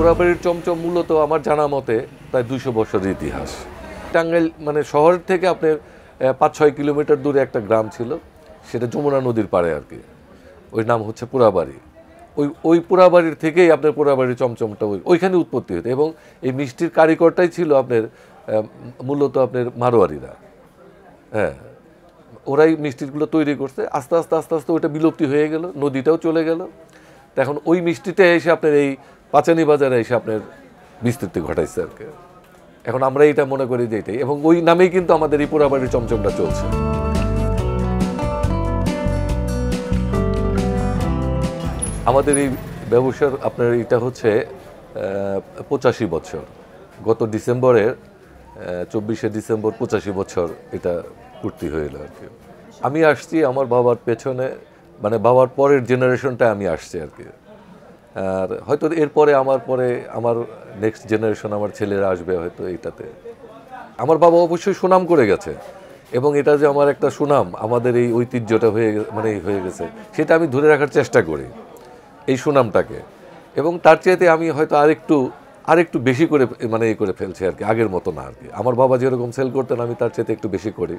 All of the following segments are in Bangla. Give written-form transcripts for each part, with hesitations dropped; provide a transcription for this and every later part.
পোড়াবাড়ির চমচম মূলত আমার জানা মতে প্রায় 200 বছরের ইতিহাস। টাঙ্গাইল মানে শহর থেকে আপনার 5-6 কিলোমিটার দূরে একটা গ্রাম ছিল, সেটা যমুনা নদীর পাড়ে আর কি। ওই নাম হচ্ছে পোড়াবাড়ি। ওই পোড়াবাড়ির থেকেই আপনার পোড়াবাড়ির চমচমটা ওইখানে উৎপত্তি হতো, এবং এই মিষ্টির কারিগরটাই ছিল আপনার মূলত আপনার মারোয়ারিরা। হ্যাঁ, ওরাই মিষ্টিগুলো তৈরি করছে। আস্তে আস্তে আস্তে আস্তে ওইটা বিলুপ্তি হয়ে গেল, নদীটাও চলে গেল। তো এখন ওই মিষ্টিটা এসে আপনার এই পাচানি বাজারে এসে আপনার বিস্তৃতি ঘটাইছে আর কি। এখন আমরা এটা মনে করি যে এটাই, এবং ওই নামেই কিন্তু আমাদের এই পোড়াবাড়ির চমচমটা চলছে। আমাদের এই ব্যবসার আপনার এটা হচ্ছে 85 বছর। গত ডিসেম্বরের 24শে ডিসেম্বর 85 বছর এটা পূর্তি হইল আর কি। আমি আসছি আমার বাবার পেছনে, মানে বাবার পরের জেনারেশনটা আমি আসছি আর কি। আর হয়তো এরপরে আমার নেক্সট জেনারেশন, আমার ছেলেরা আসবে হয়তো এইটাতে। আমার বাবা অবশ্যই সুনাম করে গেছে, এবং এটা যে আমার একটা সুনাম, আমাদের এই ঐতিহ্যটা হয়ে গেছে, সেটা আমি ধরে রাখার চেষ্টা করি এই সুনামটাকে। এবং তার চাইতে আমি হয়তো আরেকটু বেশি করে করে ফেলছি আর কি, আগের মতো না আর কি। আমার বাবা যেরকম সেল করতেন আমি তার চাইতে একটু বেশি করি।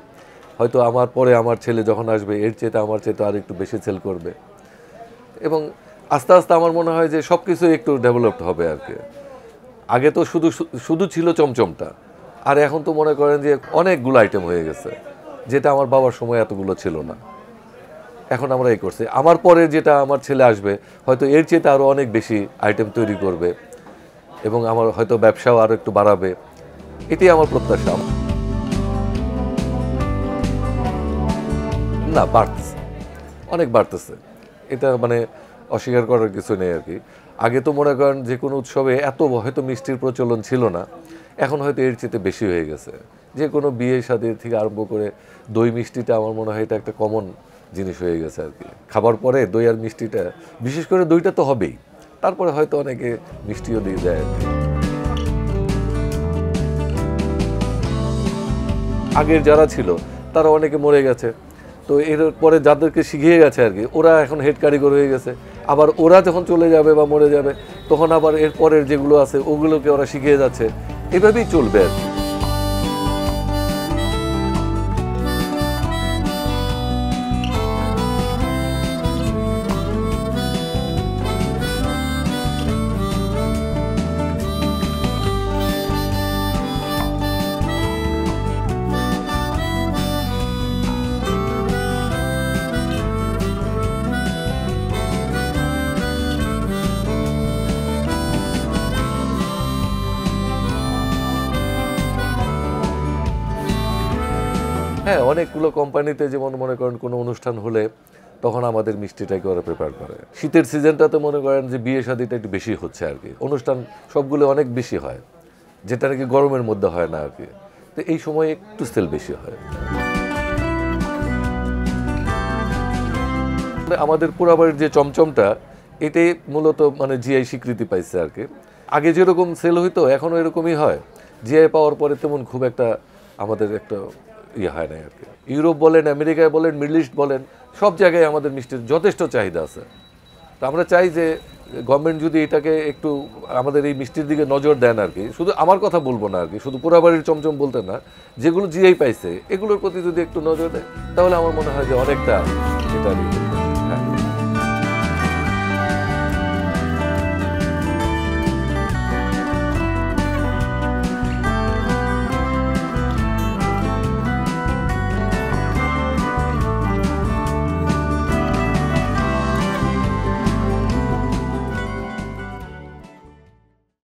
হয়তো আমার পরে আমার ছেলে যখন আসবে এর চাইতে আমার চাইতে আরেকটু বেশি সেল করবে, এবং আস্তে আস্তে আমার মনে হয় যে সব কিছু একটু ডেভেলপড হবে আর কি। আগে তো শুধু ছিল চমচমটা, আর এখন তো মনে করেন যে অনেকগুলো আইটেম হয়ে গেছে, যেটা আমার বাবার সময় এতগুলো ছিল না। এখন আমরা এই করছি, আমার পরে যেটা আমার ছেলে আসবে হয়তো এর চেয়ে আরও অনেক বেশি আইটেম তৈরি করবে, এবং আমার হয়তো ব্যবসাও আরও একটু বাড়াবে। এটাই আমার প্রত্যাশা। না, বাড়তেছে, অনেক বাড়তেছে, এটা অস্বীকার করার কিছু নেই আর কি। আগে তো মনে করেন যে কোনো উৎসবে এত হয়তো মিষ্টির প্রচলন ছিল না, এখন হয়তো এর চেয়ে বেশি হয়ে গেছে। যে কোনো বিয়ে শাদী থেকে আরম্ভ করে দই মিষ্টিটা আমার মনে হয় এটা একটা কমন জিনিস হয়ে গেছে আর কি। খাবার পরে দই আর মিষ্টিটা, বিশেষ করে দইটা তো হবেই, তারপরে হয়তো অনেকে মিষ্টিও দিয়ে দেয় আর কি। আগের যারা ছিল তারা অনেকে মরে গেছে, তো এর পরে যাদেরকে শিখিয়ে গেছে আর কি, ওরা এখন হেড কারিগর হয়ে গেছে। আবার ওরা যখন চলে যাবে বা মরে যাবে, তখন আবার এর পরের যেগুলো আছে ওগুলোকে ওরা শিখিয়ে যাচ্ছে, এভাবেই চলবে আর কি। হ্যাঁ, অনেকগুলো কোম্পানিতে যেমন মনে করেন কোনো অনুষ্ঠান হলে তখন আমাদের মিষ্টিটাকে ওরা প্রিপেয়ার করে। শীতের সিজনটাতে মনে করেন যে বিয়ে শাদিটা একটু বেশি হচ্ছে আর কি, অনুষ্ঠান সবগুলো অনেক বেশি হয়, যেটা নাকি গরমের মধ্যে হয় না আর কি। তো এই সময় একটু সেল বেশি হয়। আমাদের পোড়াবাড়ির যে চমচমটা, এটাই মূলত জিআই স্বীকৃতি পাইছে আর কি। আগে যেরকম সেল হইতো এখনও এরকমই হয়। জিআই পাওয়ার পরে তেমন খুব একটা আমাদের একটা হয় না আর কি। ইউরোপ বলেন, আমেরিকায় বলেন, মিডল ইস্ট বলেন, সব জায়গায় আমাদের মিষ্টির যথেষ্ট চাহিদা আছে। তো আমরা চাই যে গভর্নমেন্ট যদি এটাকে একটু আমাদের এই মিষ্টির দিকে নজর দেন আর কি। শুধু আমার কথা বলবো না আর কি, শুধু পোড়াবাড়ির চমচম বলতে না, যেগুলো জিআই পাইছে এগুলোর প্রতি যদি একটু নজর দেয়, তাহলে আমার মনে হয় যে অনেকটা এটা